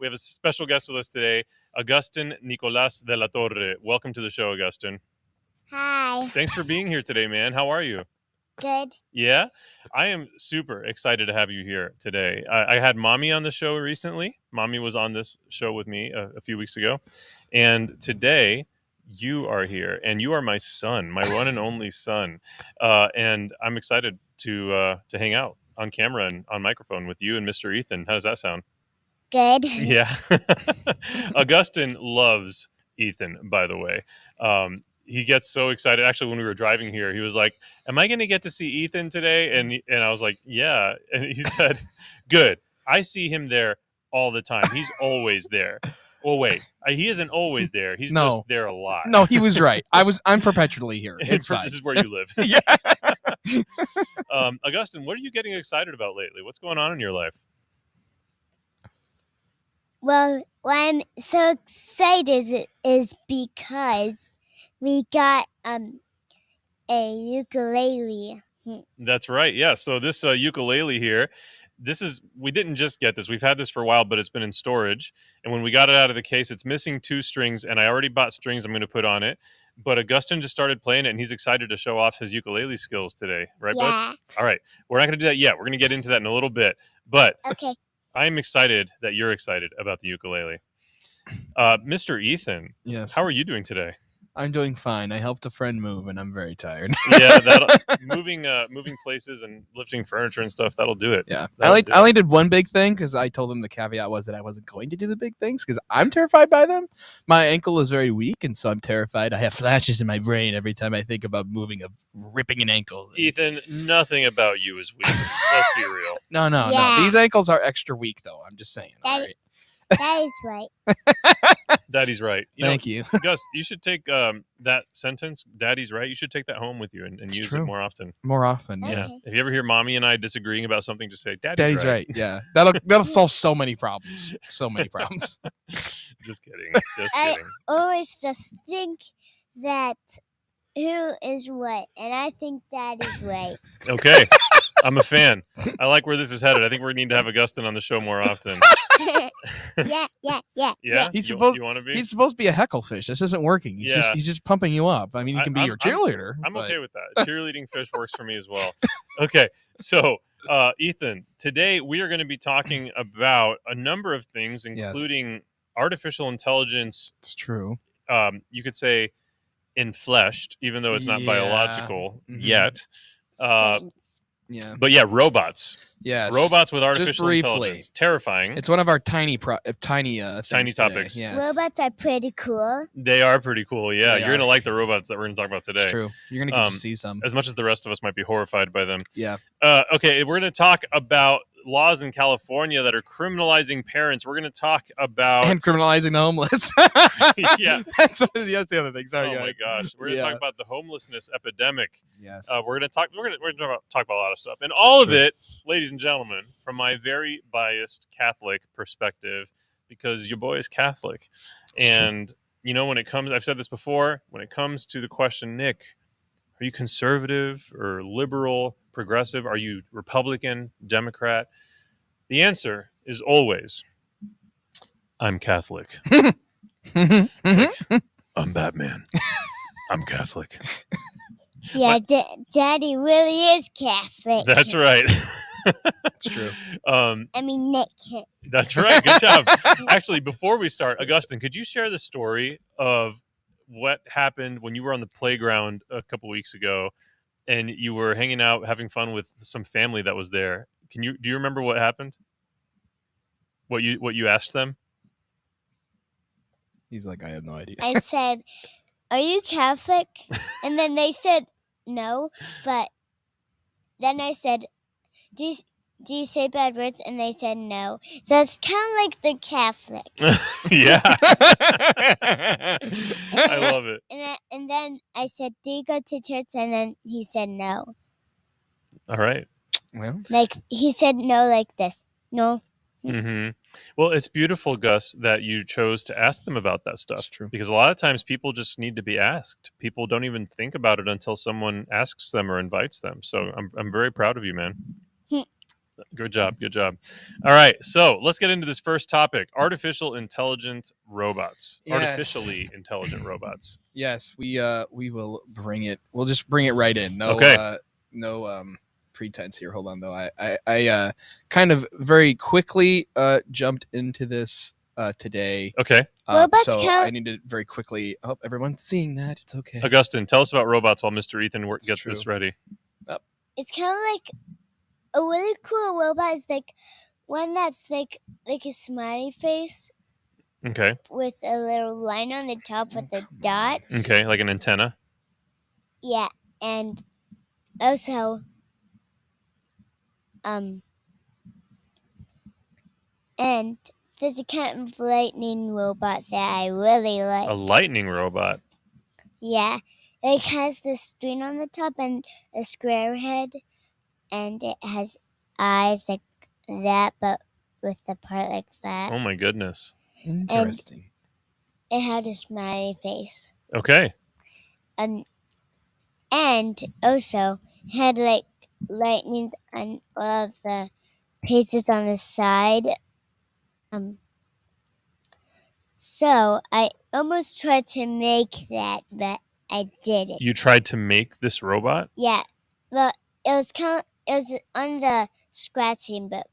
We have a special guest with us today, Agustin Nicolas de la Torre. Welcome to the show, Agustin. Hi. Thanks for being here today, man. How are you? Good. Yeah, I am super excited to have you here today. I had Mommy on the show recently. Mommy was on this show with me a few weeks ago. And today you are here, and you are my son, my one and only son. And I'm excited to hang out on camera and on microphone with you and Mr. Ethan. How does that sound? Good. Yeah. Augustin loves Ethan, by the way. He gets so excited. Actually, when we were driving here, he was like, "Am I going to get to see Ethan today?" And I was like, "Yeah." And he said, "Good. I see him there all the time. He's always there." Well, wait. He isn't always there. He's just there a lot. No, he was right. I'm perpetually here. It's fine. This is where you live. Yeah. Augustin, what are you getting excited about lately? What's going on in your life? Well, why I'm so excited is because we got a ukulele. That's right. Yeah. So this ukulele here, we didn't just get this. We've had this for a while, but it's been in storage. And when we got it out of the case, it's missing 2 strings, and I already bought strings I'm going to put on it. But Augustin just started playing it, and he's excited to show off his ukulele skills today. Right, bud? All right. We're not going to do that yet. We're going to get into that in a little bit. But Okay. I'm excited that you're excited about the ukulele. Mr. Ethan, Yes. how are you doing today? I'm doing fine. I helped a friend move, and I'm very tired. Yeah, moving places and lifting furniture and stuff, that'll do it. Yeah. I only did one big thing because I told him the caveat was that I wasn't going to do the big things because I'm terrified by them. My ankle is very weak, and so I'm terrified. I have flashes in my brain every time I think about ripping an ankle. Ethan, nothing about you is weak. Let's be real. No. Yeah. These ankles are extra weak, though. I'm just saying. All right. That is right. Daddy's right. Thank you. Gus, you should take that sentence, Daddy's right. You should take that home with you and use true. it more often. More often, Okay. yeah. If you ever hear Mommy and I disagreeing about something, just say, Daddy's right. Yeah. That'll solve so many problems. So many problems. Just kidding. I always just think that who is what, and I think Dad is right. Okay. I'm a fan. I like where this is headed. I think we need to have Augustin on the show more often. Yeah. Yeah? He's you supposed want to be? He's supposed to be a heckle fish. This isn't working. He's just pumping you up. I mean, he can be your cheerleader. I'm okay with that. Cheerleading fish works for me as well. Okay, so Ethan, today we are going to be talking about a number of things, including artificial intelligence. It's true. You could say enfleshed, even though it's not biological yet. Yeah. But yeah, robots. Yes. Robots with artificial intelligence. Terrifying. It's one of our tiny topics. Yes. Robots are pretty cool. They are pretty cool. Yeah. They You're going to like the robots that we're going to talk about today. It's true. You're going to get to see some. As much as the rest of us might be horrified by them. Yeah. Okay. We're going to talk about laws in California that are criminalizing parents. We're going to talk about and criminalizing the homeless. Yeah, that's the other thing. Sorry. Oh my gosh, we're going to talk about the homelessness epidemic. Yes. We're going to talk about a lot of stuff, and all of it, ladies and gentlemen, from my very biased Catholic perspective, because your boy is Catholic, and you know, when it comes, I've said this before, when it comes to the question, Nick, are you conservative or liberal, progressive? Are you Republican, Democrat? The answer is always, I'm Catholic. I'm Batman. I'm Catholic. Yeah, Daddy really is Catholic. That's right. It's true. I mean, Nick. That's right. Good job. Actually, before we start, Augustin, could you share the story of what happened when you were on the playground a couple weeks ago and you were hanging out, having fun with some family that was there? Do you remember what happened? What you asked them? He's like, I have no idea. I said, are you Catholic? And then they said no, but then I said, do you say bad words? And they said no. So it's kind of like the Catholic. Yeah. I love it. And then I said, do you go to church? And then he said no. All right. Well, like he said no like this. No. Mm-hmm. Well, it's beautiful, Gus, that you chose to ask them about that stuff. That's true. Because a lot of times people just need to be asked. People don't even think about it until someone asks them or invites them. So I'm very proud of you, man. Good job. Good job. All right. So let's get into this first topic: artificial intelligent robots. Yes. Artificially intelligent robots. Yes, we will bring it. We'll just bring it right in. No, Okay. No pretense here. Hold on, though. I kind of very quickly jumped into this today. Okay. Robots so count- I need to very quickly. Oh, everyone's seeing that. It's okay. Augustine, tell us about robots while Mr. Ethan It's gets true. this ready. It's kind of like a really cool robot is like one that's like a smiley face Okay. with a little line on the top with a dot. Okay. Like an antenna. Yeah, and also and there's a kind of lightning robot that I really like. A lightning robot. Yeah, it has this string on the top and a square head, and it has eyes like that, but with the part like that. Oh my goodness. Interesting. It had a smiley face. Okay. And also it had like lightnings on all of the pages on the side. So I almost tried to make that, but I didn't. You tried to make this robot? Yeah, well, it was on the scratching book.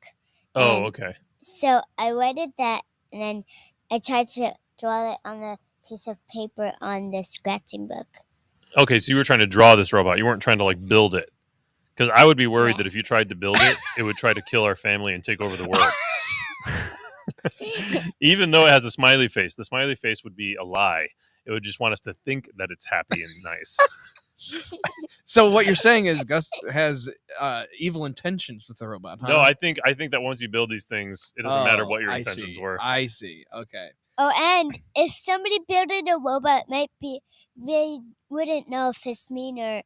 Oh, And okay. So I waited that, and then I tried to draw it on the piece of paper on the scratching book. Okay, so you were trying to draw this robot. You weren't trying to like build it. Because I would be worried Yeah. that if you tried to build it, it would try to kill our family and take over the world. Even though it has a smiley face, the smiley face would be a lie. It would just want us to think that it's happy and nice. So what you're saying is Gus has evil intentions with the robot, huh? No, I think that once you build these things, it doesn't matter what your I intentions see. were. I see. Okay. Oh, and if somebody builded a robot, they wouldn't know if it's mean or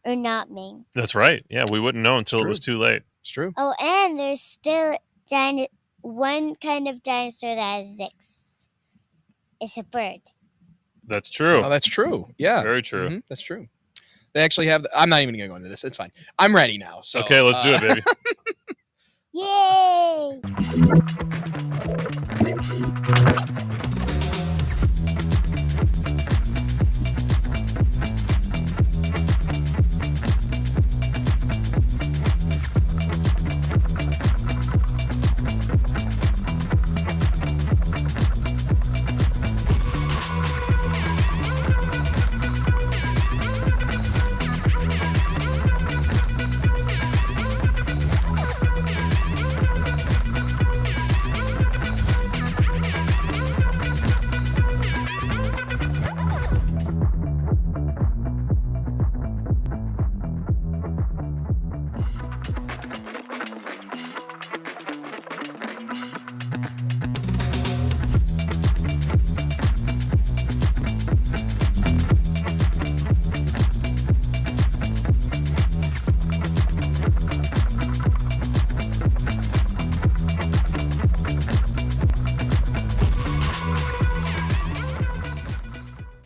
not mean. That's right. Yeah, we wouldn't know until it True. was too late. It's true. Oh, and there's still one kind of dinosaur that exists. It's a bird. That's true. Oh, that's true. Yeah. Very true. Mhm, that's true. They actually have. I'm not even gonna go into this. It's fine. I'm ready now. So Okay, let's do it, baby. Yay!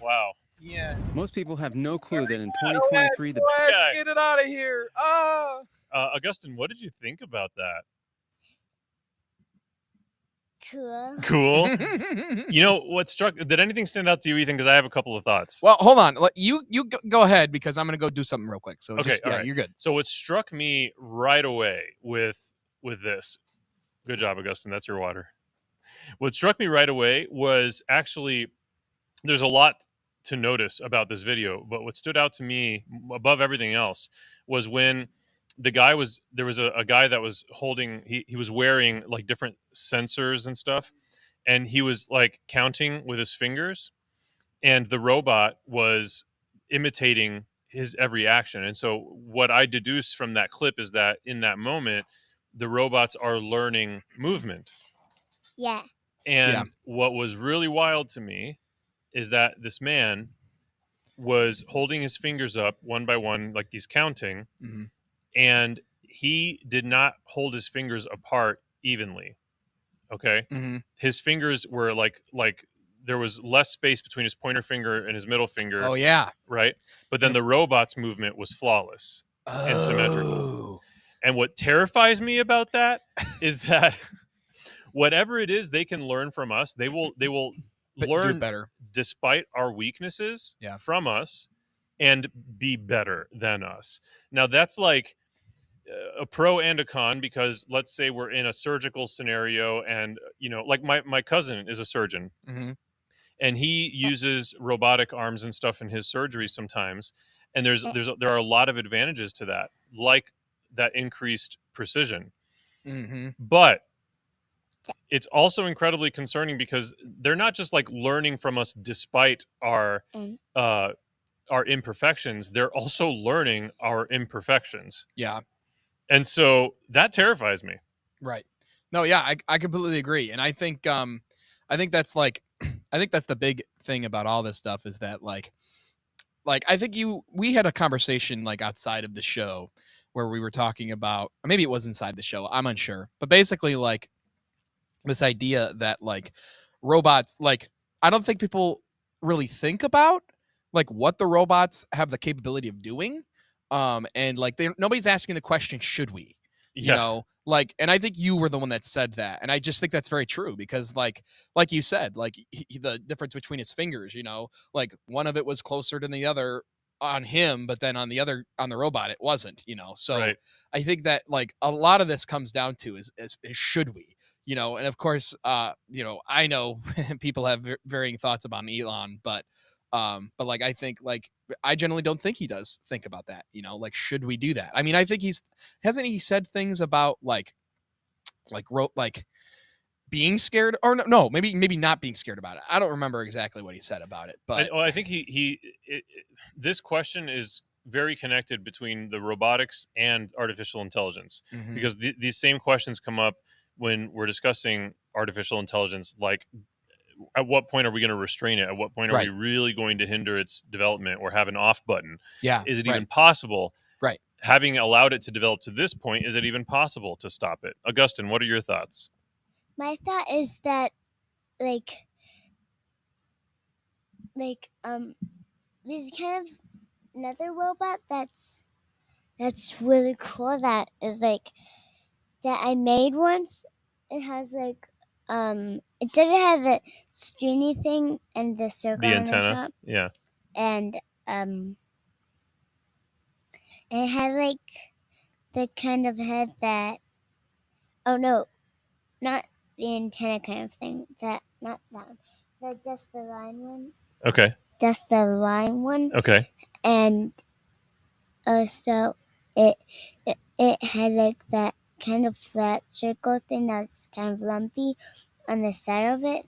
Wow. Yeah. Most people have no clue that in 2023 the guy. Let's get it out of here. Ah. Augustine, what did you think about that? Cool. Cool. You know what struck? Did anything stand out to you, Ethan? Because I have a couple of thoughts. Well, hold on. You go ahead because I'm gonna go do something real quick. So Okay, just, all yeah, right. you're good. So what struck me right away with this, good job, Augustine. That's your water. What struck me right away was actually there's a lot to notice about this video, but what stood out to me above everything else was when the guy was there was a guy that was holding he was wearing like different sensors and stuff, and he was like counting with his fingers, and the robot was imitating his every action. And so what I deduce from that clip is that in that moment the robots are learning movement. Yeah. And Yeah. what was really wild to me is that this man was holding his fingers up one by one like he's counting, Mhm. and he did not hold his fingers apart evenly. Okay? Mhm. His fingers were like there was less space between his pointer finger and his middle finger, Oh yeah. right? But then the robot's movement was flawless. And symmetrical. Oh. And what terrifies me about that is that whatever it is they can learn from us, they will Do learn it better. despite our weaknesses Yeah. from us and be better than us. Now that's like a pro and a con, because let's say we're in a surgical scenario and like my cousin is a surgeon Mm-hmm. and he uses robotic arms and stuff in his surgeries sometimes, and there are a lot of advantages to that, like that increased precision. Mm-hmm. But it's also incredibly concerning because they're not just like learning from us despite our imperfections, they're also learning our imperfections. Yeah. And so that terrifies me. Right. No, yeah, I completely agree. And I think that's like I think that's the big thing about all this stuff is that like I think we had a conversation like outside of the show where we were talking about, maybe it was inside the show, I'm unsure. But basically like this idea that like robots, like I don't think people really think about like what the robots have the capability of doing. And like nobody's asking the question, should we? You know, like, and I think you were the one that said that, and I just think that's very true because like you said, like the difference between his fingers, like one of it was closer than the other on him, but then on the robot it wasn't, so Right. I think that like a lot of this comes down to is should we, and of course I know people have varying thoughts about Elon, but like I think like I generally don't think he does think about that, like should we do that? I mean, I think hasn't he said things about like being scared, or no, maybe not being scared about it. I don't remember exactly what he said about it, but I think this question is very connected between the robotics and artificial intelligence, Mhm. because these same questions come up when we're discussing artificial intelligence, like at what point are we going to restrain it? At what point are we really going to hinder its development or have an off button? Yeah. Is it even possible? Right. Having allowed it to develop to this point, is it even possible to stop it? Augustine, what are your thoughts? My thought is that there's kind of another robot that's really cool, that is like that I made once. It has like it doesn't have the stringy thing and the circle The on antenna. the top. Yeah. And it had like the kind of head that, oh no, not the antenna kind of thing. Not that one. Just the line one. Okay. Just the line one. Okay. And so it had like that kind of flat circle thing that's kind of lumpy on the side of it.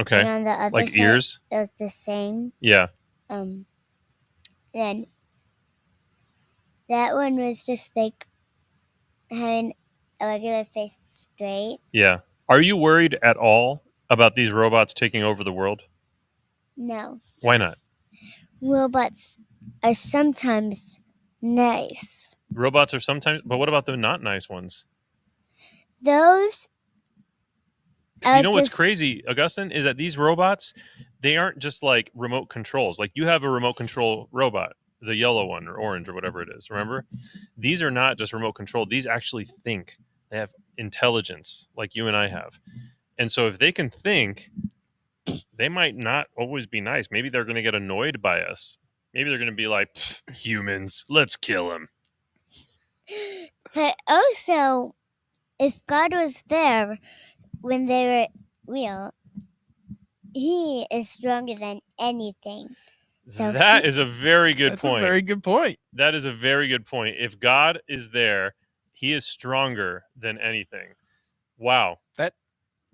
Okay. And on the other like side, ears? it was the same. Yeah. Then that one was just like having a regular face straight. Yeah. Are you worried at all about these robots taking over the world? No. Why not? Robots are sometimes nice. Robots are sometimes, but what about the not nice ones? Those 'Cause you know what's crazy, Augustine, is that these robots, they aren't just like remote controls. Like you have a remote control robot, the yellow one or orange or whatever it is, remember? These are not just remote control. These actually think. They have intelligence like you and I have. And so if they can think, they might not always be nice. Maybe they're going to get annoyed by us. Maybe they're going to be like, humans, let's kill them. But also, if God was there when they were real, he is stronger than anything. So that is a very good point. That's a very good point. That is a very good point. If God is there, he is stronger than anything. Wow.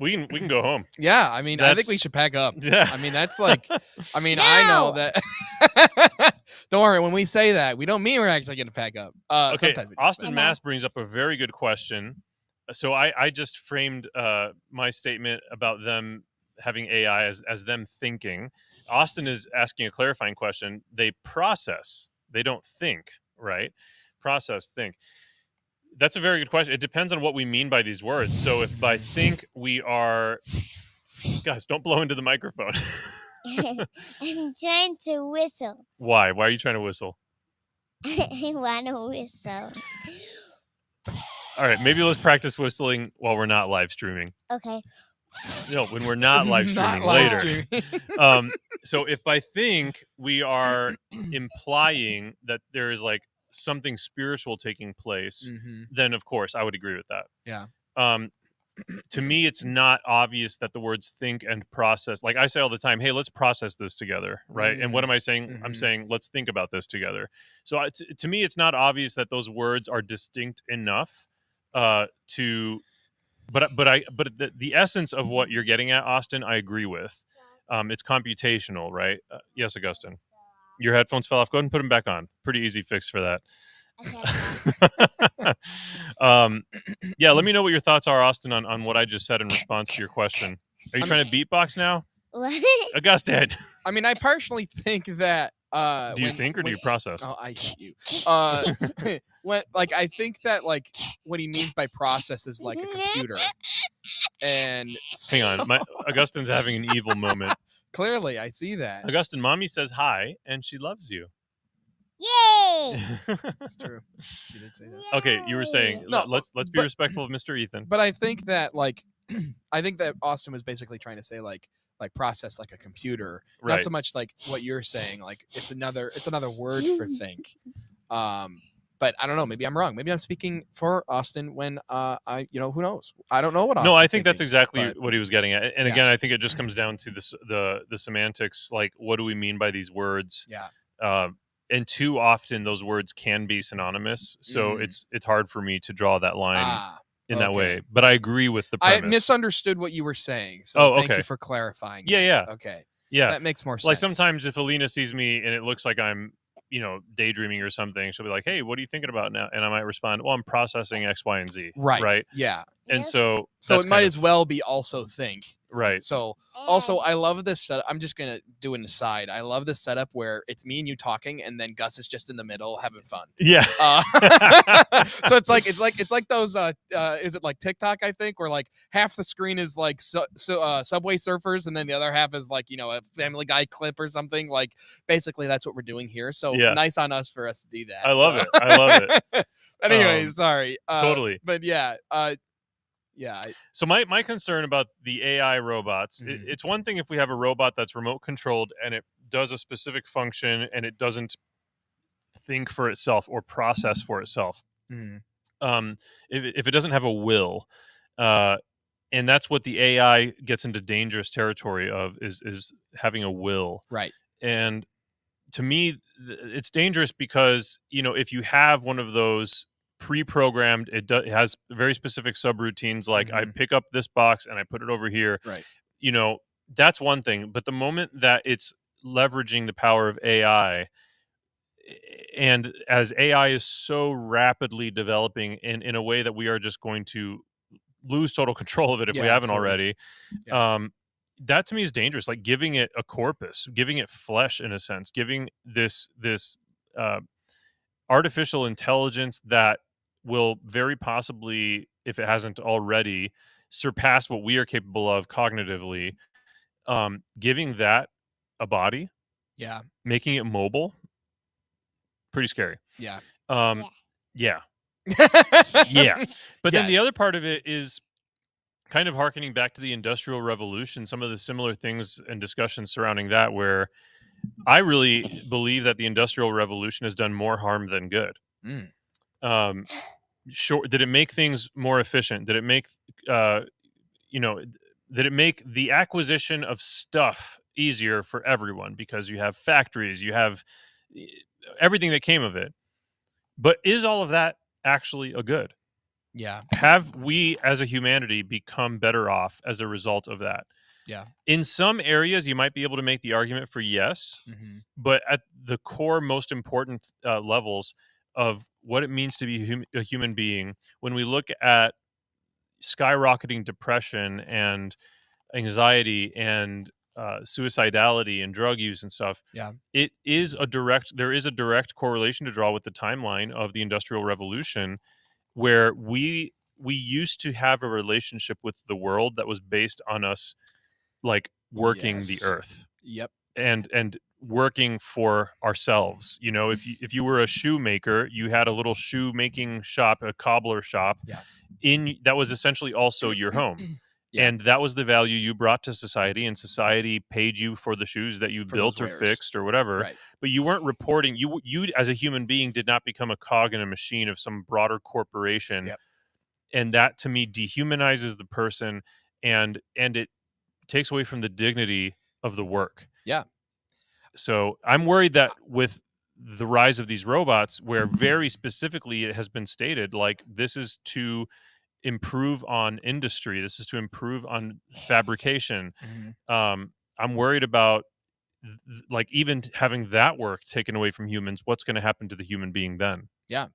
We can go home. Yeah, I mean, I think we should pack up. Yeah. I mean, that's like, I mean, No! I know that. Don't worry, when we say that, we don't mean we're actually going to pack up. Okay, Sometimes we do, Austin but- Mass brings up a very good question. So I just framed my statement about them having AI as them thinking. Austin is asking a clarifying question. They process. They don't think, right? Process, think. That's a very good question. It depends on what we mean by these words. So if by think we are... Guys, don't blow into the microphone. I'm trying to whistle. Why? Why are you trying to whistle? I want to whistle. All right, maybe let's practice whistling while we're not live streaming. Okay. No, when we're not live streaming later. So if by think we are implying that there is like something spiritual taking place, then of course I would agree with that. Yeah. To me, it's not obvious that the words think and process, like I say all the time, hey, let's process this together, right? And what am I saying? I'm saying, let's think about this together. So to me, it's not obvious that those words are distinct enough to, but the essence of what you're getting at, Austin, I agree with. It's computational, right? Yes, Augustine. Your headphones fell off. Go ahead and put them back on. Pretty easy fix for that. Okay. Yeah, let me know what your thoughts are, Austin, on what I just said in response to your question. Are you trying to beatbox now? What? Augustine. I mean, I partially think that. Do you think or do you process? Oh, I hate you. I think that like what he means by process is like a computer. And hang on, Augustine's having an evil moment. Clearly, I see that. Augustine, mommy says hi, and she loves you. Yay! It's true. She did say that. Okay, you were saying No, let's be respectful of Mr. Ethan. But I think that I think that Austin was basically trying to say like process like a computer, Right. not so much like what you're saying. Like it's another word for think. But I don't know. Maybe I'm wrong. Maybe I'm speaking for Austin when I who knows? I don't know what. No, I Austin's think that's thinking, exactly but- what he was getting at. And Yeah. again, I think it just comes down to the semantics. Like, what do we mean by these words? Yeah. And too often those words can be synonymous, so it's hard for me to draw that line in that way. But I agree with the premise. I misunderstood what you were saying, so thank okay. you for clarifying. Yeah, yes. yeah. Okay. Yeah, That makes more sense. like sometimes if Alina sees me and it looks like I'm daydreaming or something, she'll be like, hey, what are you thinking about now? And I might respond, well, I'm processing X, Y, and Z. Right. Yeah. And Yes. so So it might as well be also think. right. So also, I love this setup. I'm just gonna do an aside. I love this setup where it's me and you talking, and then Gus is just in the middle having fun. Yeah. So it's like those. Is it like TikTok? I think where like half the screen is like Subway Surfers, and then the other half is like a Family Guy clip or something. Like basically, that's what we're doing here. So Yeah. nice on us for us to do that. I love it. I love it. Anyway, sorry. Totally. But yeah. Yeah. So my concern about the AI robots, Mhm. it's one thing if we have a robot that's remote controlled and it does a specific function and it doesn't think for itself or process for itself. Mhm. If it doesn't have a will, and that's what the AI gets into dangerous territory of is having a will. Right. And to me, it's dangerous because if you have one of those pre-programmed, it has very specific subroutines. Like I pick up this box and I put it over here. Right. That's one thing. But the moment that it's leveraging the power of AI, and as AI is so rapidly developing in a way that we are just going to lose total control of it if we haven't already, that to me is dangerous. Like giving it a corpus, giving it flesh in a sense, giving this artificial intelligence that will very possibly, if it hasn't already, surpass what we are capable of cognitively. Giving that a body, Yeah. making it mobile, pretty scary. Yeah. Yeah. But then the other part of it is kind of hearkening back to the Industrial Revolution, some of the similar things and discussions surrounding that, where I really believe that the Industrial Revolution has done more harm than good. Sure. Did it make things more efficient? Did it make, did it make the acquisition of stuff easier for everyone because you have factories, you have everything that came of it? But is all of that actually a good? Yeah. Have we as a humanity become better off as a result of that? Yeah. In some areas, you might be able to make the argument for yes, but at the core, most important levels of what it means to be a human being, when we look at skyrocketing depression and anxiety and suicidality and drug use and stuff, there is a direct correlation to draw with the timeline of the Industrial Revolution, where we used to have a relationship with the world that was based on us like working the earth. Yep. And working for ourselves. You know, if you were a shoemaker, you had a little shoemaking shop, a cobbler shop. Yeah. That was essentially also your home. Yeah. And that was the value you brought to society, and society paid you for the shoes that you For built those or wares. fixed or whatever. Right. But you weren't reporting. You as a human being did not become a cog in a machine of some broader corporation. Yep. And that to me dehumanizes the person, and it takes away from the dignity of the work. Yeah. So I'm worried that with the rise of these robots, where very specifically it has been stated, like, this is to improve on industry, this is to improve on fabrication. Mhm. I'm worried about like even having that work taken away from humans. What's going to happen to the human being then? Yeah.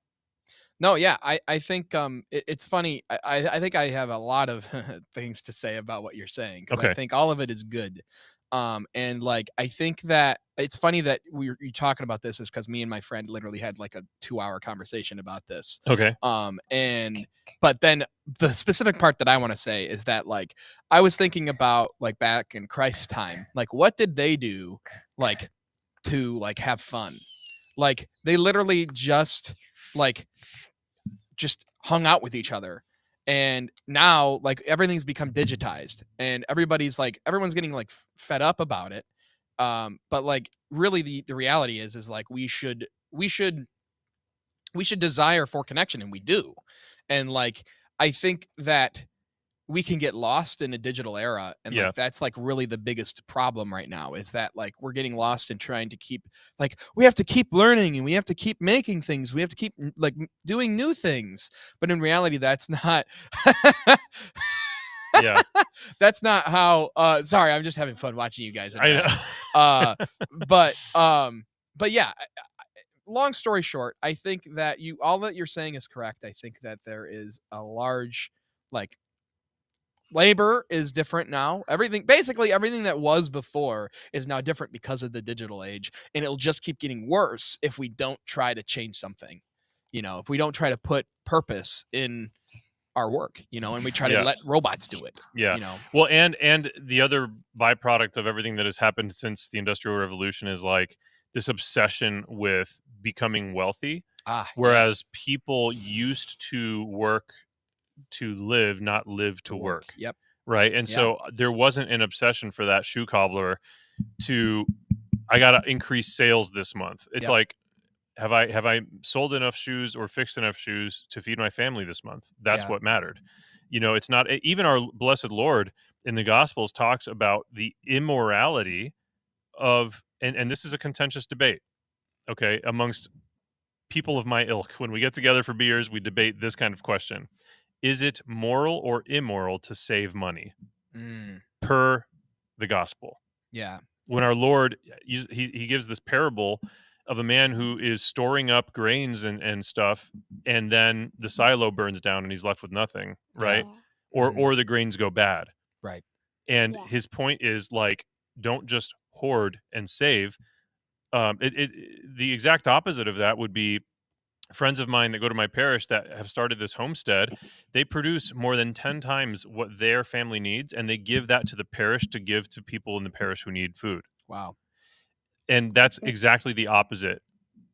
No, yeah, I think it's funny. I think I have a lot of things to say about what you're saying, because I Okay. think all of it is good. And like I think that it's funny that you're talking about this is because me and my friend literally had like a 2-hour conversation about this. Okay. And but then the specific part that I want to say is that like I was thinking about like back in Christ's time, like what did they do like to like have fun? Like they literally just hung out with each other. And now like everything's become digitized and everyone's getting like fed up about it. But like really the reality is like we should desire for connection, and we do. And like I think that we can get lost in a digital era, and Yeah. like that's like really the biggest problem right now, is that like we're getting lost in trying to keep like we have to keep learning and we have to keep making things, we have to keep like doing new things, but in reality that's not Yeah. that's not how sorry, I'm just having fun watching you guys I know. but yeah, long story short, I think that all that you're saying is correct. I think that there is a large like labor is different now. Basically everything that was before is now different because of the digital age, and it'll just keep getting worse if we don't try to change something. You know, if we don't try to put purpose in our work, you know, and we try to Yeah. let robots do it. Yeah. You know. Well, and the other byproduct of everything that has happened since the Industrial Revolution is like this obsession with becoming wealthy. Whereas people used to work to live, not live to work. Yep. Right. And so there wasn't an obsession for that shoe cobbler to, I got to increase sales this month. It's like, have I sold enough shoes or fixed enough shoes to feed my family this month? That's what mattered. You know, it's not, even our blessed Lord in the Gospels talks about the immorality of, and this is a contentious debate, okay, amongst people of my ilk. When we get together for beers, we debate this kind of question. Is it moral or immoral to save money per the gospel? Yeah. When our Lord, he gives this parable of a man who is storing up grains and stuff, and then the silo burns down and he's left with nothing, right? Or the grains go bad. Right. And his point is like, don't just hoard and save. The exact opposite of that would be friends of mine that go to my parish that have started this homestead. They produce more than 10 times what their family needs, and they give that to the parish to give to people in the parish who need food. Wow. And that's exactly the opposite,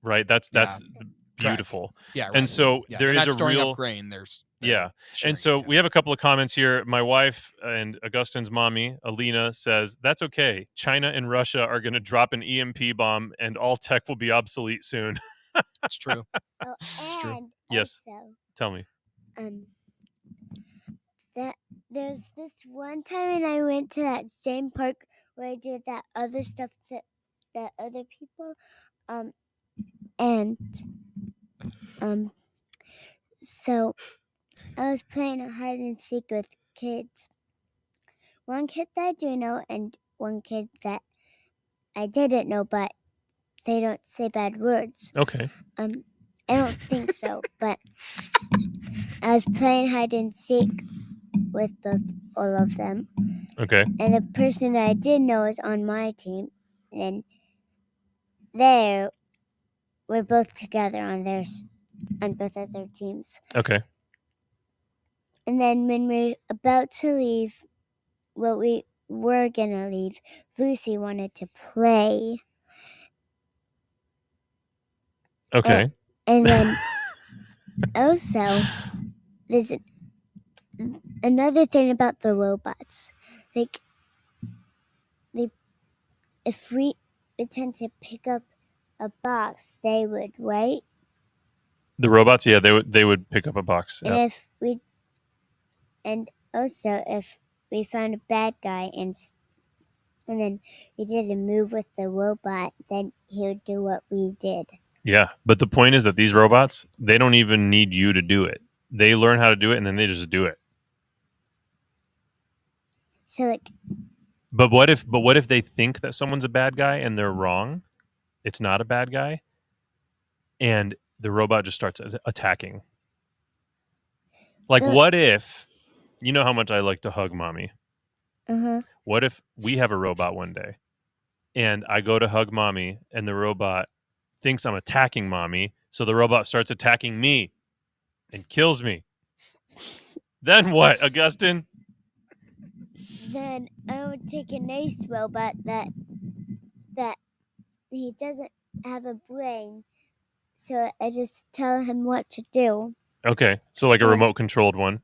right? That's beautiful. Yeah. Right. And so there is a real grain. There's and so we have a couple of comments here. My wife and Augustine's mommy, Alina, says, that's okay. China and Russia are going to drop an EMP bomb and all tech will be obsolete soon. That's true. Oh, It's true. and Yes. also, Tell me. that there's this one time when I went to that same park where I did that other stuff to that other people, and so I was playing a hide and seek with kids. One kid that I do know, and one kid that I didn't know, but they don't say bad words. Okay. I don't think so, but I was playing hide and seek with all of them. Okay. And the person that I did know is on my team, and we're both together on both of their teams. Okay. And then when we're about to leave, we were gonna leave, Lucy wanted to play. Okay. And then also, there's another thing about the robots. Like, if we pretend to pick up a box, they would, right? The robots, yeah, they would pick up a box. And Yeah. if we found a bad guy and then we did a move with the robot, then he would do what we did. Yeah, but the point is that these robots, they don't even need you to do it. They learn how to do it and then they just do it. So like, But what if they think that someone's a bad guy and they're wrong? It's not a bad guy, and the robot just starts attacking. Like, what if, you know how much I like to hug mommy? What if we have a robot one day, and I go to hug mommy, and the robot thinks I'm attacking mommy, so the robot starts attacking me and kills me? Then what, Augustine? Then I would take a nice robot that he doesn't have a brain, so I just tell him what to do. Okay, so like a remote controlled one.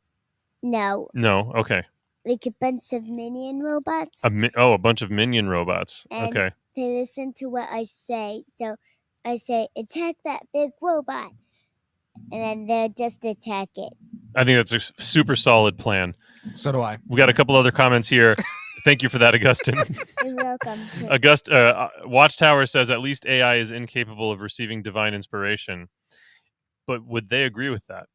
No, Okay. like a bunch of minion robots. A bunch of minion robots. And Okay. they listen to what I say. So I say, attack that big robot. And then they'll just attack it. I think that's a super solid plan. So do I. We got a couple other comments here. Thank you for that, Augustine. You're welcome. Watchtower says at least AI is incapable of receiving divine inspiration. But would they agree with that?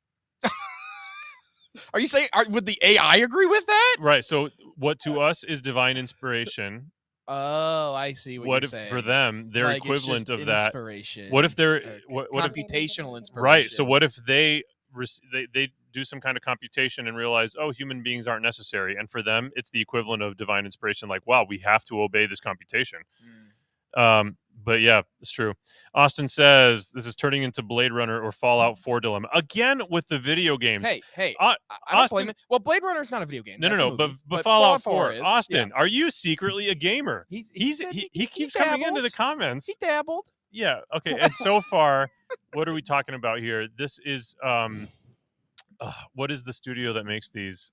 Are you saying, would the AI agree with that? Right. So what to us is divine inspiration. Oh, I see what you're If saying. For them, their like equivalent of inspiration. That? What if they're computational inspiration? Right. So what if they do some kind of computation and realize, oh, human beings aren't necessary, and for them, it's the equivalent of divine inspiration. Like, wow, we have to obey this computation. But yeah, it's true. Austin says this is turning into Blade Runner or Fallout 4 dilemma again with the video games. Hey, I don't blame it. Well, Blade Runner is not a video game. No, but Fallout 4 is. Austin, are you secretly a gamer? He keeps coming into the comments. He dabbled. Yeah. Okay. And so far, what are we talking about here? This is what is the studio that makes these?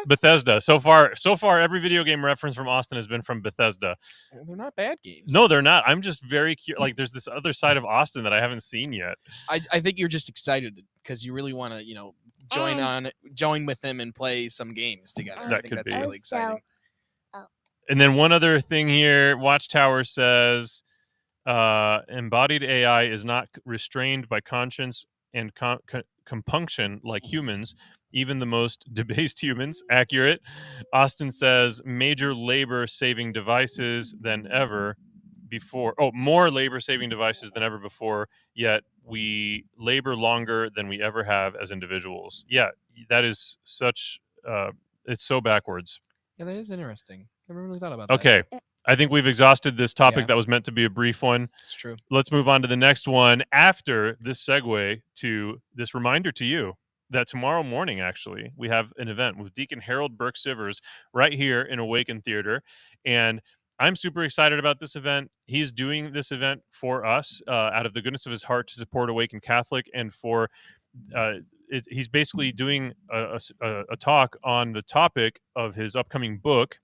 Bethesda. So far, every video game reference from Austin has been from Bethesda. Well, they're not bad games. No, they're not. I'm just very curious. Like, there's this other side of Austin that I haven't seen yet. I think you're just excited because you really want to, join with him and play some games together. That I think could that's be really exciting. And then one other thing here, Watchtower says, embodied AI is not restrained by conscience and compunction like humans, even the most debased humans. Accurate. Austin says major labor-saving devices than ever before. Oh, more labor-saving devices than ever before, yet we labor longer than we ever have as individuals. Yeah, that is such... it's so backwards. Yeah, that is interesting. I never really thought about that. Okay. I think we've exhausted this topic that was meant to be a brief one. It's true. Let's move on to the next one after this segue to this reminder to you that tomorrow morning, actually, we have an event with Deacon Harold Burke Sivers right here in Awaken Theater. And I'm super excited about this event. He's doing this event for us out of the goodness of his heart to support Awaken Catholic, and for he's basically doing a talk on the topic of his upcoming book,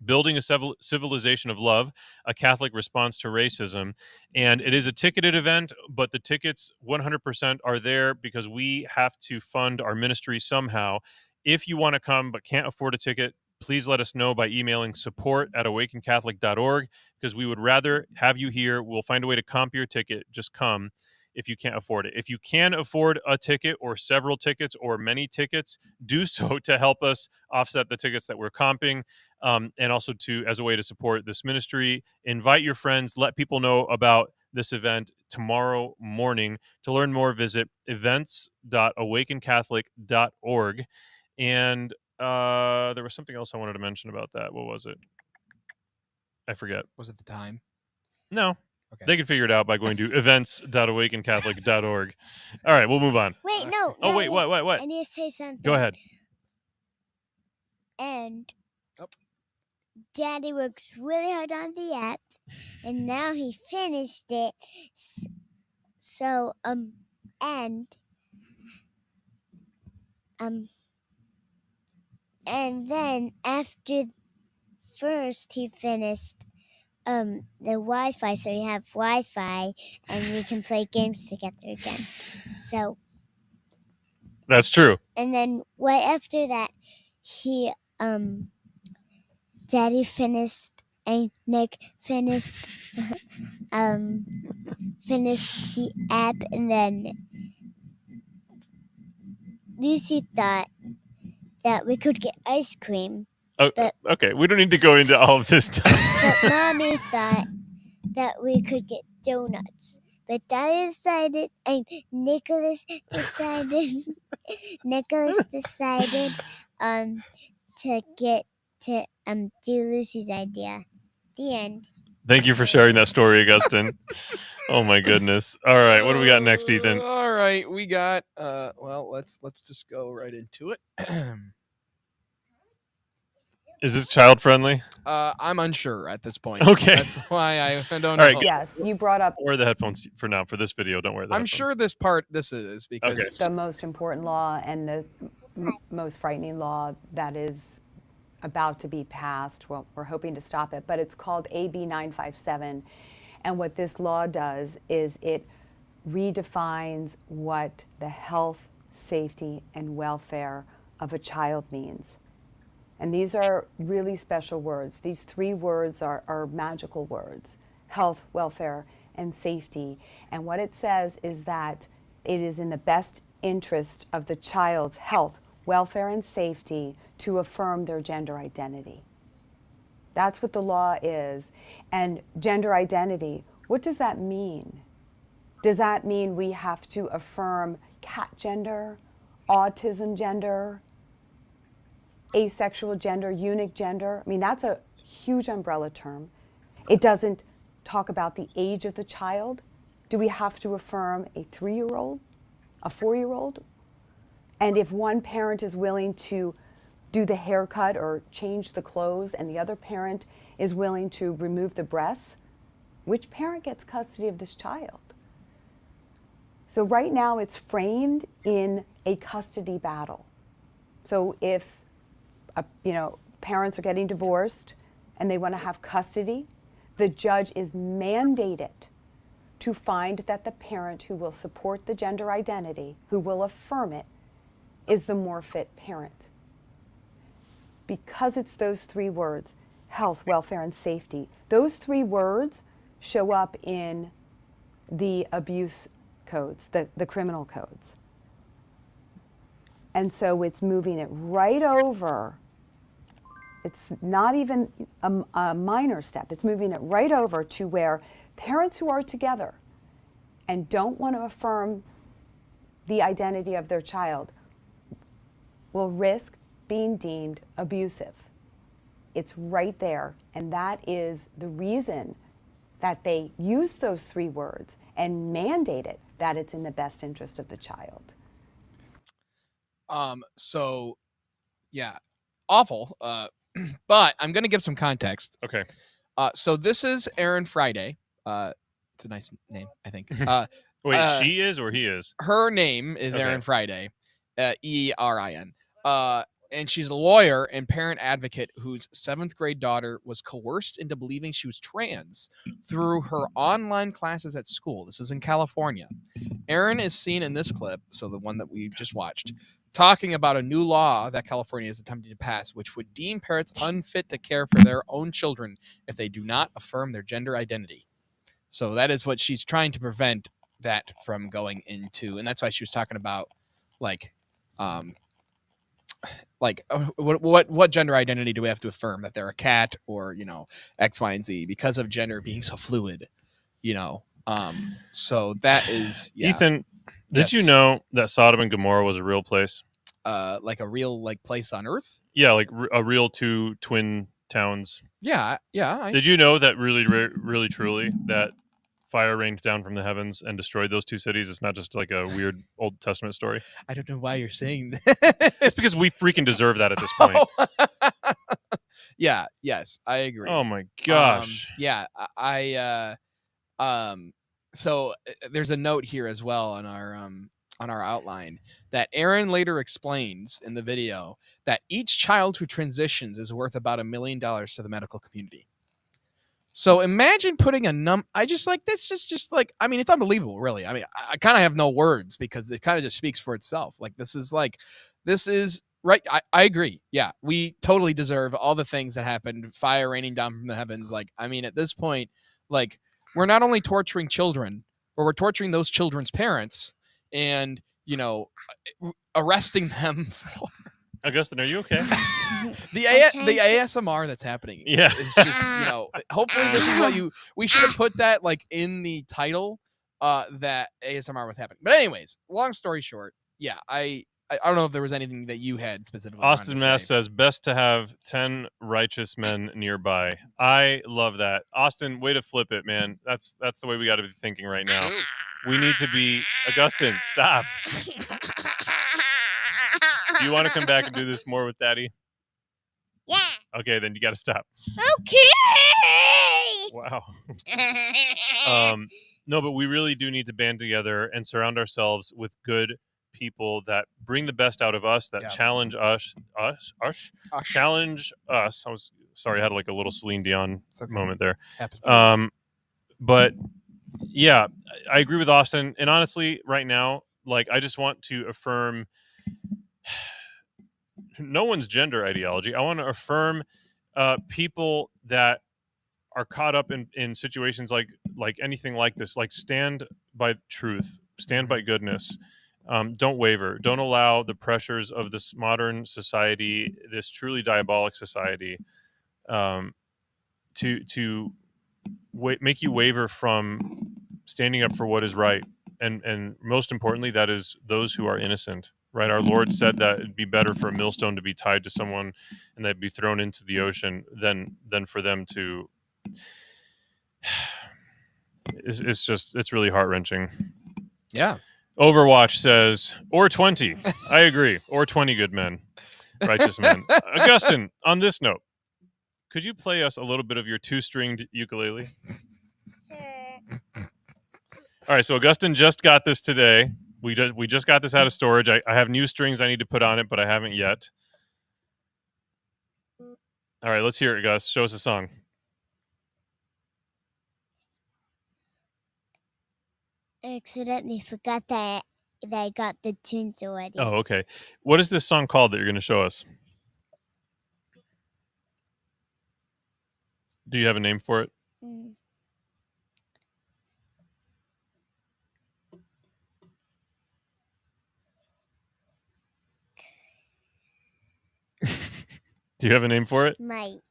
Building a Civilization of Love, a Catholic Response to Racism. And it is a ticketed event, but the tickets 100% are there because we have to fund our ministry somehow. If you want to come but can't afford a ticket, please let us know by emailing support@awakencatholic.org, because we would rather have you here. We'll find a way to comp your ticket. Just come if you can't afford it. If you can afford a ticket or several tickets or many tickets, do so to help us offset the tickets that we're comping. And also as a way to support this ministry. Invite your friends, let people know about this event tomorrow morning. To learn more, visit events.awakencatholic.org. And there was something else I wanted to mention about that. What was it? I forget. Was it the time? No. Okay. They can figure it out by going to events.awakencatholic.org. All right, we'll move on. Wait, no. Oh, wait, what? I need to say something. Go ahead. And Daddy works really hard on the app, and now he finished it. So and then after first he finished the Wi-Fi, so we have Wi-Fi and we can play games together again. So That's true. and then right after that he Daddy finished and Nick finished finished the app, and then Lucy thought that we could get ice cream, Oh, but okay, we don't need to go into all of this stuff. but Mommy thought that we could get donuts. But Daddy decided, and Nicholas decided to do Lucy's idea. The end. Thank you for sharing that story, Augustine. Oh my goodness. All right, what do we got next, Ethan? All right, we got well, let's just go right into it. Is this child friendly? I'm unsure at this point. Okay. That's why I don't know. All right, Yes, you brought up Wear the headphones for now. For this video, don't wear the I'm headphones. sure this is because Okay. it's the most important law and the most frightening law that is about to be passed. Well, we're hoping to stop it, but it's called AB 957. And what this law does is it redefines what the health, safety, and welfare of a child means. And these are really special words. These three words are magical words: health, welfare, and safety. And what it says is that it is in the best interest of the child's health, welfare, and safety to affirm their gender identity. That's what the law is. And gender identity, what does that mean? Does that mean we have to affirm cat gender, autism gender, asexual gender, eunuch gender? I mean, that's a huge umbrella term. It doesn't talk about the age of the child. Do we have to affirm a 3-year-old, a 4-year-old? And if one parent is willing to do the haircut or change the clothes and the other parent is willing to remove the breasts, which parent gets custody of this child? So right now it's framed in a custody battle. So if parents are getting divorced and they want to have custody, the judge is mandated to find that the parent who will support the gender identity, who will affirm it, is the more fit parent. Because it's those three words, health, welfare, and safety, those three words show up in the abuse codes, the criminal codes. And so it's moving it right over. It's not even a minor step. It's moving it right over to where parents who are together and don't want to affirm the identity of their child will risk being deemed abusive. It's right there. And that is the reason that they use those three words and mandate it, that it's in the best interest of the child. So yeah, awful. But I'm gonna give some context. Okay. So this is Erin Friday. It's a nice name, I think. Wait, she is or he is? Her name is Okay. Erin Friday, Erin. And she's a lawyer and parent advocate whose 7th grade daughter was coerced into believing she was trans through her online classes at school. This is in California. Erin is seen in this clip, so the one that we just watched, talking about a new law that California is attempting to pass, which would deem parents unfit to care for their own children if they do not affirm their gender identity. So that is what she's trying to prevent that from going into, and that's why she was talking about what gender identity do we have to affirm, that they're a cat or X, Y, and Z, because of gender being so fluid, so that is Ethan, did Yes. you know that Sodom and Gomorrah was a real place? like a real place on Earth. Yeah, like a real two twin towns. Yeah. Did you know that really truly that fire rained down from the heavens and destroyed those two cities? It's not just like a weird Old Testament story. I don't know why you're saying that. It's because we freaking deserve that at this point. Yes, I agree. Oh my gosh. I So there's a note here as well on our outline that Aaron later explains in the video that each child who transitions is worth about $1 million to the medical community. So imagine putting I just like this just like, I mean, it's unbelievable, really. I mean, I kind of have no words because it kind of just speaks for itself. Like this is right. I agree. Yeah, we totally deserve all the things that happened. Fire raining down from the heavens. Like, I mean, at this point, like we're not only torturing children, but we're torturing those children's parents and, arresting them for Augustine, are you okay? the ASMR that's happening. Yeah. It's just, hopefully this is what we should have put that like in the title that ASMR was happening. But anyways, long story short, yeah, I don't know if there was anything that you had specifically. Austin Mass says best to have 10 righteous men nearby. I love that. Austin, way to flip it, man. That's the way we got to be thinking right now. We need to be Augustine, stop. Do you want to come back and do this more with Daddy? Yeah. Okay, then you got to stop. Okay. Wow. No, but we really do need to band together and surround ourselves with good people that bring the best out of us, that challenge us. Challenge us. I was sorry, I had like a little Celine Dion moment there. But yeah, I agree with Austin. And honestly, right now, like I just want to affirm no one's gender ideology. I want to affirm people that are caught up in situations like anything like this. Like stand by truth, stand by goodness. Don't waver. Don't allow the pressures of this modern society, this truly diabolic society, to make you waver from standing up for what is right. And most importantly, that is those who are innocent. Right, our Lord said that it'd be better for a millstone to be tied to someone and they'd be thrown into the ocean than for them to. It's really heart wrenching. Yeah. Overwatch says, or 20. I agree. Or 20 good men, righteous men. Augustine, on this note, could you play us a little bit of your 2-stringed ukulele? Sure. All right, so Augustine just got this today. We just got this out of storage. I have new strings I need to put on it, but I haven't yet. All right, let's hear it, Gus. Show us a song. I accidentally forgot that I got the tunes already. Oh, okay. What is this song called that you're going to show us? Do you have a name for it? Do you have a name for it? Might.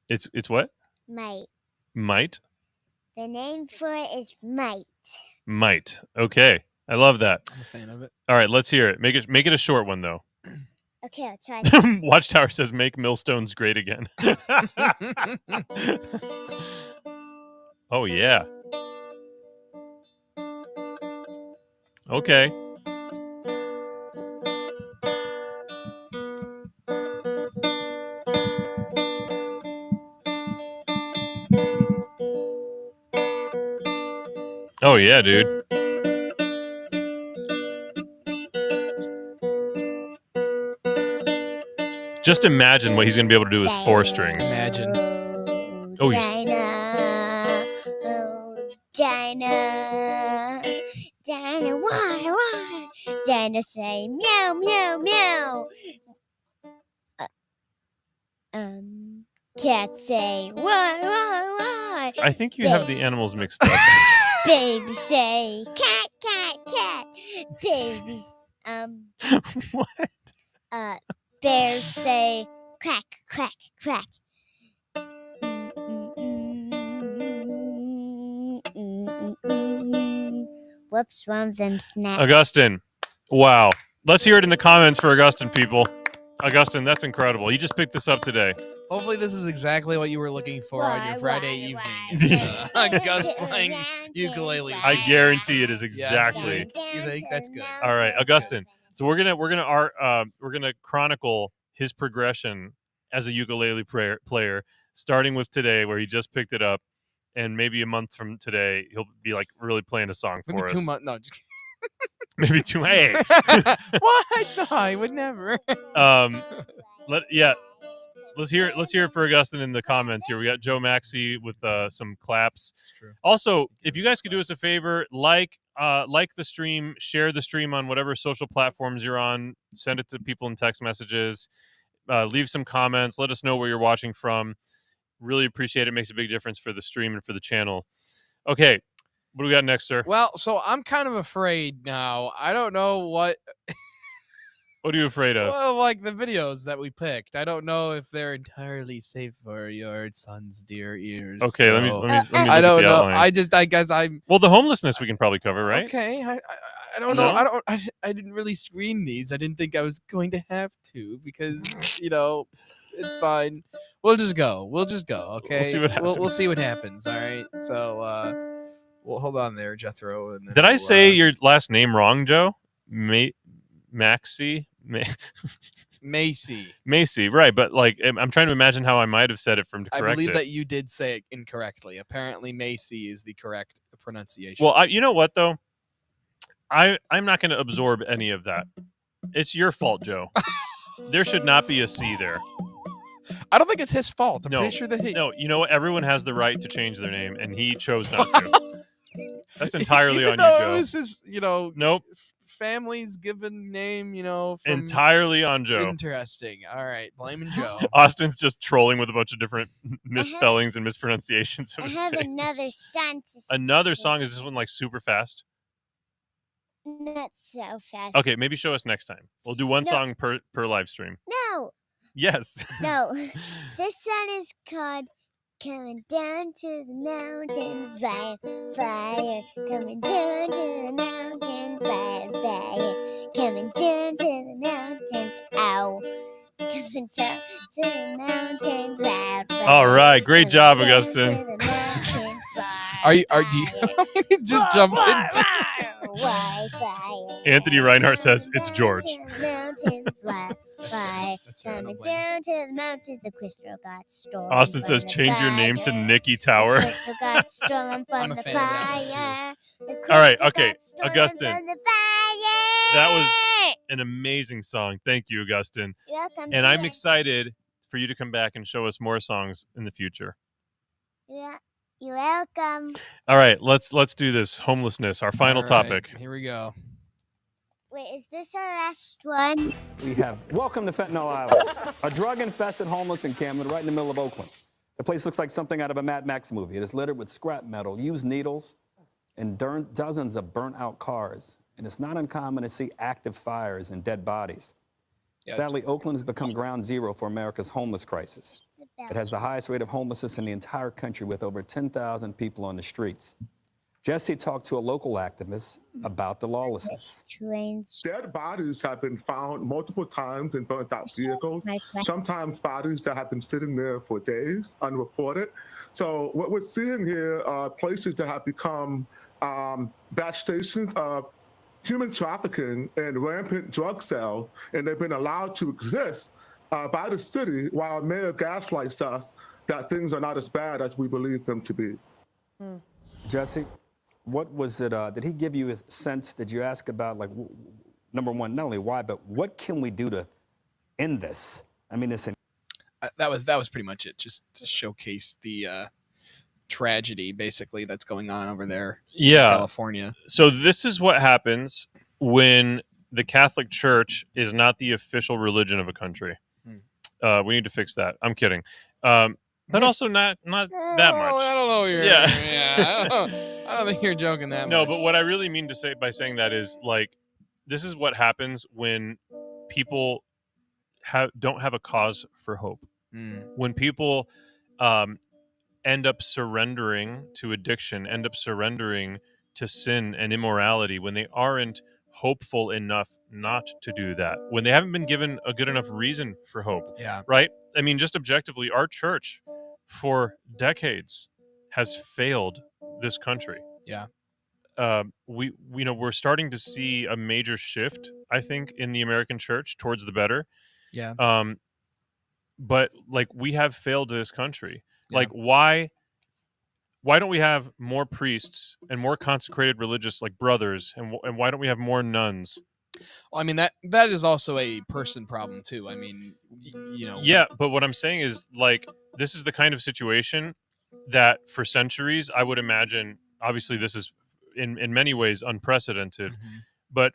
It's what? Might. Might? The name for it is Might. Might. Okay. I love that. I'm a fan of it. All right, let's hear it. Make it a short one though. Okay, I'll try that. Watchtower says make millstones great again. Oh yeah. Okay. Oh yeah, dude. Just imagine what he's going to be able to do with 4 strings. Imagine. Oh, Dinah. Oh, Dinah. Dinah, why? Dinah say meow, meow, meow. Cat say why? I think you have the animals mixed up. Baby say cat, cat, cat. Babies What? Bears say quack, quack, quack. Whoops, one of them snapped. Augustine. Wow. Let's hear it in the comments for Augustine, people. Augustine, that's incredible. You just picked this up today. Hopefully this is exactly what you were looking for on your Friday evening. Gus playing ukulele. I guarantee it is exactly. You think that's good? All right, Augustine. So we're gonna chronicle his progression as a ukulele player, starting with today, where he just picked it up, and maybe a month from today, he'll be like really playing a song Maybe for 2 us. months. No, just Maybe 2. Hey, what? No, I would never. let's hear it for Augustine in the comments here. We got Joe Maxey with some claps. That's true. Also, if you guys could do us a favor, like the stream, share the stream on whatever social platforms you're on, send it to people in text messages, leave some comments, let us know where you're watching from. Really appreciate it. Makes a big difference for the stream and for the channel. Okay, what do we got next, sir? Well, so I'm kind of afraid now. I don't know what. What are you afraid of? Well, like the videos that we picked, I don't know if they're entirely safe for your son's dear ears. Okay, let me so look at I don't the know. outline. I guess I'm. Well, the homelessness we can probably cover, right? Okay, I don't know. I didn't really screen these. I didn't think I was going to have to because it's fine. We'll just go. Okay. We'll see what happens. We'll see what happens. All right. So well, hold on there, Jethro. And then Did I say your last name wrong, Joe? Maxey? Macy, right? But like, I'm trying to imagine how I might have said it to correct I believe it. that you did say it incorrectly. Apparently, Macy is the correct pronunciation. Well, you know what though? I'm not going to absorb any of that. It's your fault, Joe. There should not be a C there. I don't think it's his fault. I'm No, pretty sure that he. No, you know what? Everyone has the right to change their name, and he chose not to. That's entirely Even on though you, Joe. It was his, Nope. Family's given name, from Entirely on Joe. Interesting. All right, blaming Joe. Austin's just trolling with a bunch of different misspellings and mispronunciations of I his have name. another song to Another song? Is this one like super fast? Not so fast. Okay, maybe show us next time. We'll do one No. song per live stream. No, Yes. no. This song is called Coming Down to the Mountains by Fire. Coming down to the mountains by fire. Coming down to the mountains. Ow. Coming down to the mountains by fire. All right, great job, Coming down Augustine. to the mountains by Do you fire. just jump into? Why fire? Anthony Reinhardt says it's George. Mountains by fire. That's right. I Coming don't blame down to the mountains, the crystal got stolen. Austin from says the change your name to fire. Nikki The Tower. crystal got stolen I'm from a the fan of that one, fire. The All right, crystal okay, got stolen Augustine. from the fire. That was an amazing song. Thank you, Augustine. You're welcome. And I'm dear. excited for you to come back and show us more songs in the future. Yeah, you're welcome. All right, let's do this. Homelessness, our final All right, topic. Here we go. Wait, is this our last one? We have welcome to Fentanyl Island, a drug-infested homeless encampment right in the middle of Oakland. The place looks like something out of a Mad Max movie. It is littered with scrap metal, used needles, and dozens of burnt-out cars. And it's not uncommon to see active fires and dead bodies. Yeah. Sadly, Oakland has become ground zero for America's homeless crisis. It has the highest rate of homelessness in the entire country, with over 10,000 people on the streets. Jesse talked to a local activist about the lawlessness. Trains. Dead bodies have been found multiple times in burnt out vehicles. Sometimes bodies that have been sitting there for days, unreported. So what we're seeing here are places that have become batch stations of human trafficking and rampant drug sales, and they've been allowed to exist by the city while Mayor gaslights us that things are not as bad as we believe them to be. Jesse, what was it? Did he give you a sense? Did you ask about, like, number one, not only why, but what can we do to end this? I mean, That was pretty much it. Just to showcase the tragedy, basically, that's going on over there. In California. So this is what happens when the Catholic Church is not the official religion of a country. We need to fix that. I'm kidding. But also not that much. I don't know. I don't think you're joking that much. No, but what I really mean to say by saying that is, like, this is what happens when people don't have a cause for hope. When people end up surrendering to addiction, end up surrendering to sin and immorality, when they aren't hopeful enough not to do that, when they haven't been given a good enough reason for hope. Yeah. Right? I mean, just objectively, our church for decades has failed this country. Yeah. We're starting to see a major shift, I think, in the American church towards the better. Yeah. But like, we have failed this country. Yeah. Like, why why don't we have more priests and more consecrated religious like brothers, and why don't we have more nuns? Well, I mean that is also a person problem too. I mean, Yeah, but what I'm saying is like this is the kind of situation that for centuries I would imagine. Obviously, this is in many ways unprecedented, but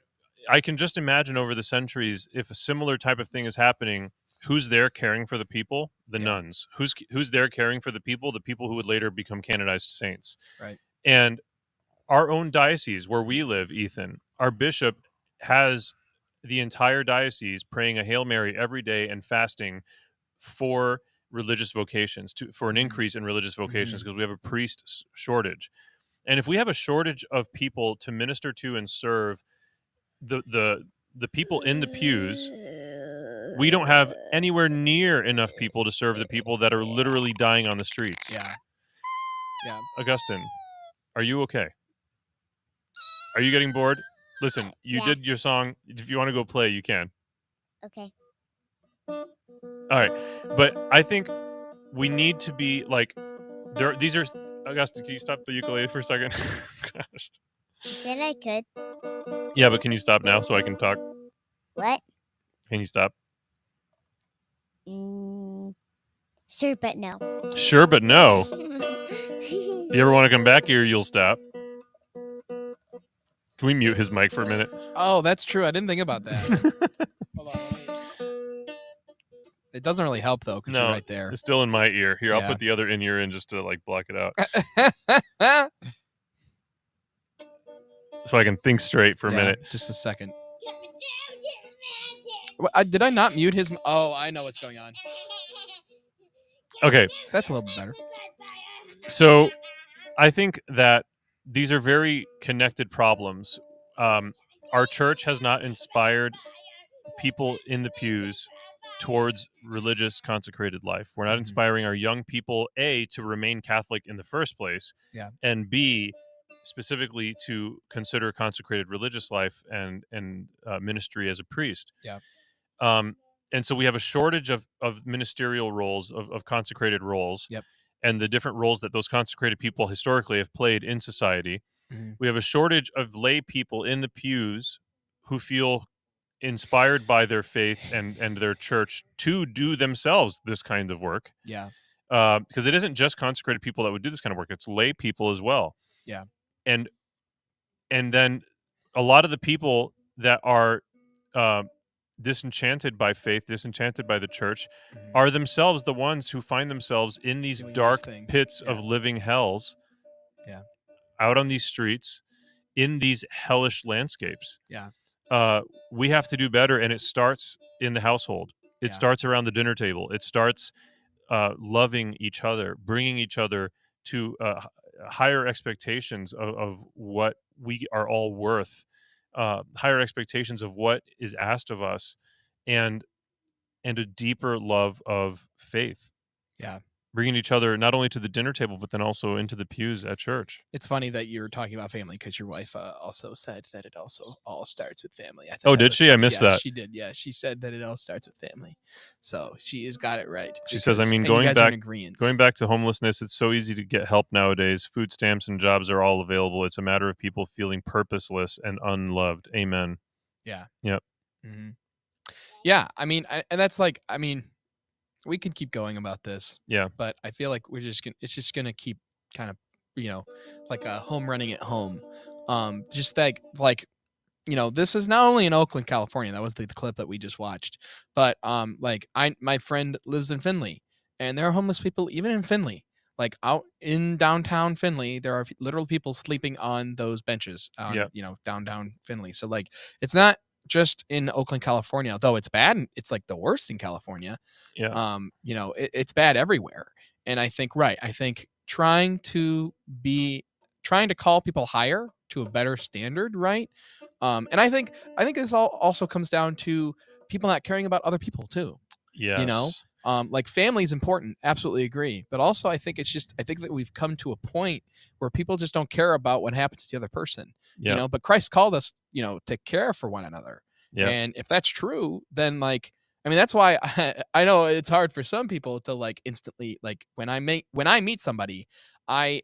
I can just imagine over the centuries if a similar type of thing is happening. Who's there caring for the people? The nuns. Who's there caring for the people? The people who would later become canonized saints. Right. And our own diocese where we live, Ethan, our bishop has the entire diocese praying a Hail Mary every day and fasting for religious vocations, for an increase in religious vocations, because we have a priest shortage. And if we have a shortage of people to minister to and serve the people in the pews, we don't have anywhere near enough people to serve the people that are literally dying on the streets. Yeah. Augustine, are you okay? Are you getting bored? Listen, you did your song. If you want to go play, you can. Okay. All right. But I think we need to be like, these are, Augustine, can you stop the ukulele for a second? Gosh. You said I could. Yeah, but can you stop now so I can talk? What? Can you stop? Sure, but no. Sure, but no. If you ever want to come back here, you'll stop. Can we mute his mic for a minute? Oh, that's true. I didn't think about that. Hold on. It doesn't really help though, because you're right there. It's still in my ear. Here, I'll put the other in ear in just to like block it out, so I can think straight for a minute. Just a second. Did I not mute his? Oh, I know what's going on. Okay, that's a little bit better. So, I think that these are very connected problems. Our church has not inspired people in the pews towards religious consecrated life. We're not inspiring our young people, A, to remain Catholic in the first place, and B, specifically to consider consecrated religious life and ministry as a priest. And so we have a shortage of ministerial roles, of consecrated roles, and the different roles that those consecrated people historically have played in society. We have a shortage of lay people in the pews who feel inspired by their faith and their church to do themselves this kind of work. Because it isn't just consecrated people that would do this kind of work. It's lay people as well. And then a lot of the people that are disenchanted by faith, disenchanted by the church, are themselves the ones who find themselves in these dark pits of living hells, out on these streets, in these hellish landscapes. We have to do better, and it starts in the household. It starts around the dinner table. It starts loving each other, bringing each other to higher expectations of what we are all worth, higher expectations of what is asked of us, and a deeper love of faith. Bringing each other not only to the dinner table, but then also into the pews at church. It's funny that you're talking about family, because your wife also said that it also all starts with family. Oh, did she? Funny. I missed that. She did. Yeah, she said that it all starts with family. So she has got it right. She says, I mean, going back to homelessness, it's so easy to get help nowadays. Food stamps and jobs are all available. It's a matter of people feeling purposeless and unloved. Amen. Yeah. Yep. Yeah. I mean, and that's like, I mean, we could keep going about this. But I feel like it's just gonna keep kind of, like a home running at home. Just like, this is not only in Oakland, California. That was the clip that we just watched. But my friend lives in Findlay, and there are homeless people even in Findlay. Like out in downtown Findlay, there are literal people sleeping on those benches. Downtown Findlay. So like, it's not just in Oakland, California, though it's bad. It's like the worst in California. It's bad everywhere. And I think trying to call people higher to a better standard, right? And I think this also comes down to people not caring about other people too. Like family is important. Absolutely agree. But also I think that we've come to a point where people just don't care about what happens to the other person. But Christ called us, to care for one another. And if that's true, then like, I mean, that's why I know it's hard for some people to like instantly, like when I meet somebody, I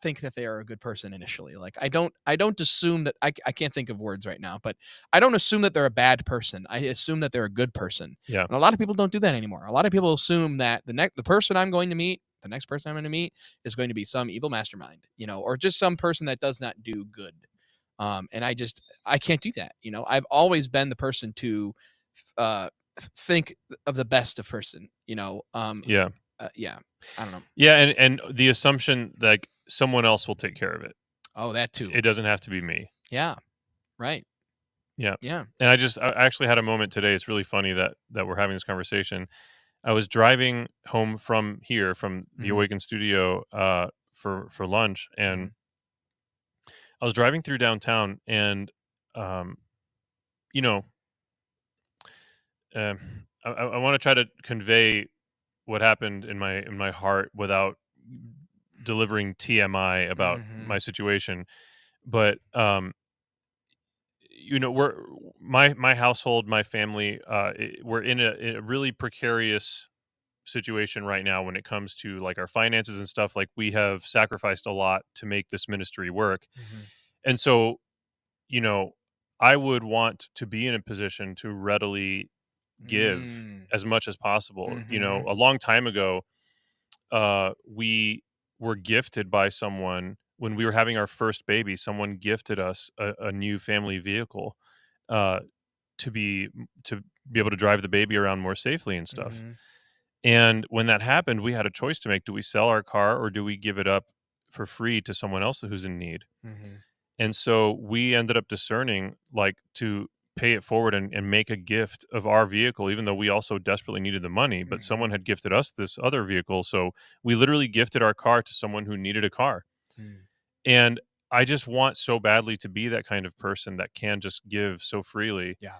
think that they are a good person initially. Like I don't assume that I can't think of words right now, but I don't assume that they're a bad person. I assume that they're a good person. Yeah. And a lot of people don't do that anymore. A lot of people assume that the person I'm going to meet, the next person I'm going to meet is going to be some evil mastermind, or just some person that does not do good. And I can't do that. I've always been the person to think of the best of person. Yeah. Yeah. I don't know. Yeah, and the assumption like someone else will take care of it. Oh, that too. It doesn't have to be me. Yeah. Right. Yeah. Yeah. And I actually had a moment today. It's really funny that we're having this conversation. I was driving home from here, from the Awaken studio, for lunch, and I was driving through downtown, and I want to try to convey what happened in my heart without delivering TMI about my situation, but we're my household, my family, we're in a really precarious situation right now when it comes to like our finances and stuff. Like we have sacrificed a lot to make this ministry work, and so I would want to be in a position to readily give as much as possible. A long time ago, we were gifted by someone when we were having our first baby. Someone gifted us a new family vehicle to be able to drive the baby around more safely and stuff. And when that happened, we had a choice to make. Do we sell our car or do we give it up for free to someone else who's in need? And so we ended up discerning like to pay it forward and make a gift of our vehicle, even though we also desperately needed the money, but someone had gifted us this other vehicle. So we literally gifted our car to someone who needed a car. And I just want so badly to be that kind of person that can just give so freely. Yeah.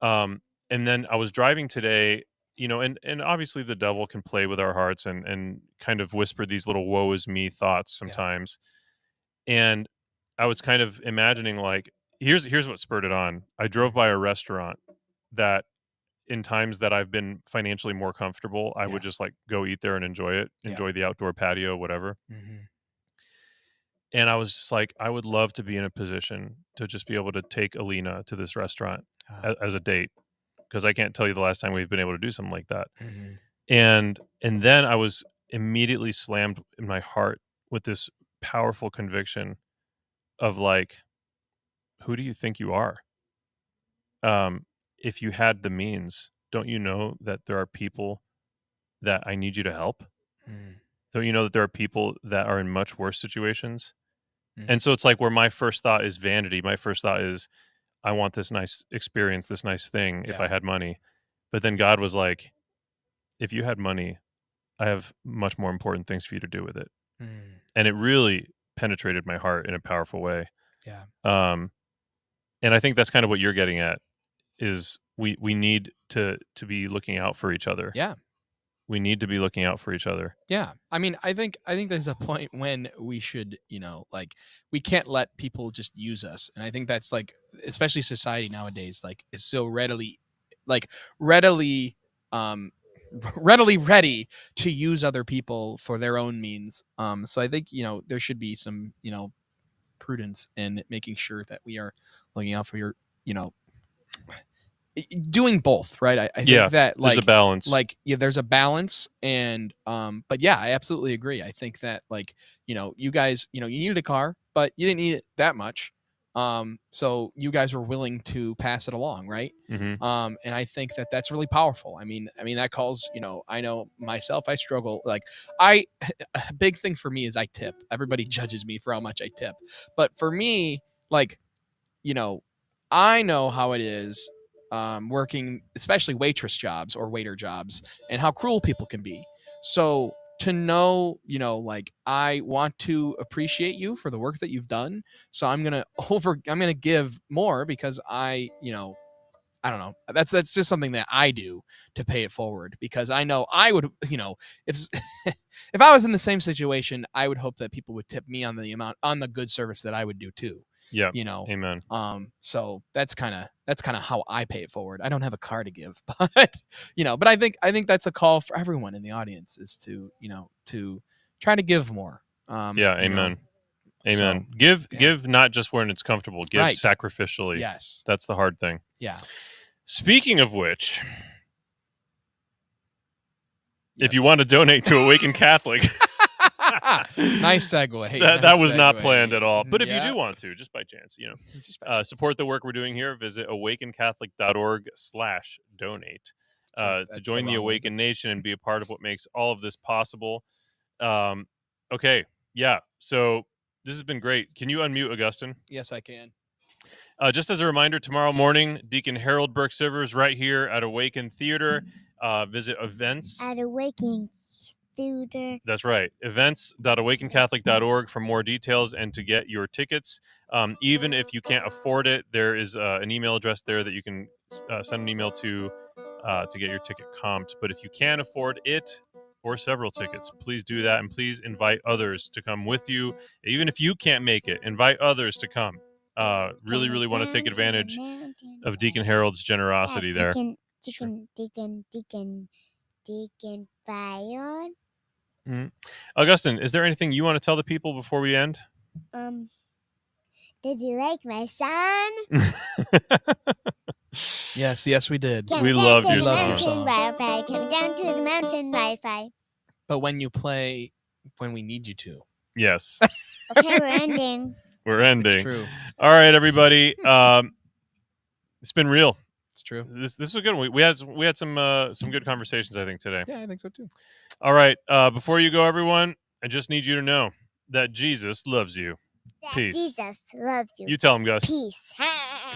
And then I was driving today, and obviously the devil can play with our hearts and kind of whisper these little woe is me thoughts sometimes. And I was kind of imagining like, here's what spurred it on. I drove by a restaurant that in times that I've been financially more comfortable, I would just like go eat there and enjoy it, enjoy the outdoor patio, whatever. And I was just like, I would love to be in a position to just be able to take Alina to this restaurant as a date, because I can't tell you the last time we've been able to do something like that. And then I was immediately slammed in my heart with this powerful conviction of like, who do you think you are? If you had the means, don't you know that there are people that I need you to help? Don't you know that there are people that are in much worse situations? And so it's like where my first thought is vanity. My first thought is, I want this nice experience, this nice thing if I had money. But then God was like, if you had money, I have much more important things for you to do with it. And it really penetrated my heart in a powerful way. Yeah. And I think that's kind of what you're getting at, is we need to be looking out for each other. Yeah. We need to be looking out for each other. Yeah. I mean, I think there's a point when we should, like we can't let people just use us. And I think that's like, especially society nowadays, like is so readily ready to use other people for their own means. So I think, there should be some, prudence in making sure that we are looking out for your, doing both, right? I think that like there's a balance. Like there's a balance, and but yeah, I absolutely agree. I think that like you guys, you needed a car, but you didn't need it that much. So you guys were willing to pass it along, right? And I think that that's really powerful. I mean that calls, I know myself, I struggle. Like a big thing for me is I tip. Everybody judges me for how much I tip, but for me, like I know how it is. Working, especially waitress jobs or waiter jobs, and how cruel people can be. So to know, like I want to appreciate you for the work that you've done. So I'm gonna give more because I don't know. That's just something that I do to pay it forward, because I know I would, if if I was in the same situation, I would hope that people would tip me on the good service that I would do too. Yeah. You know. Amen. So that's kind of how I pay it forward. I don't have a car to give, but but I think that's a call for everyone in the audience is to to try to give more. Yeah. Amen. Amen. So, give not just when it's comfortable. Give Right. sacrificially. Yes. That's the hard thing. Yeah. Speaking of which, Yep. if you want to donate to Awaken Catholic, Nice segue. that was not planned at all. But if Yeah. you do want to, just by chance, Just by chance. support the work we're doing here, visit awakencatholic.org/donate to That's join the wrong way, Awaken Nation and be a part of what makes all of this possible. Okay. Yeah. So this has been great. Can you unmute Augustine? Yes, I can. Just as a reminder, tomorrow morning, Deacon Harold Burke Sivers right here at Awaken Theater. Visit events. At Awaken Theater. That's right. Events.awakencatholic.org for more details and to get your tickets. Even if you can't afford it, there is an email address there that you can send an email to get your ticket comped. But if you can afford it or several tickets, please do that. And please invite others to come with you. Even if you can't make it, invite others to come. Really want to take advantage of Deacon Harold's generosity there. Deacon Fion. Augustine, is there anything you want to tell the people before we end? Did you like my song? Yes, we did. We loved your song. Wi-Fi. Come down to the mountain Wi-Fi. But when you play, when we need you to. Yes. Okay, we're ending. We're ending. It's true. All right, everybody. It's been real. It's true. This was a good one. We had some good conversations, I think, today. Yeah, I think so too. All right. Before you go, everyone, I just need you to know that Jesus loves you. That Peace. Jesus loves you. You tell him, Gus. Peace.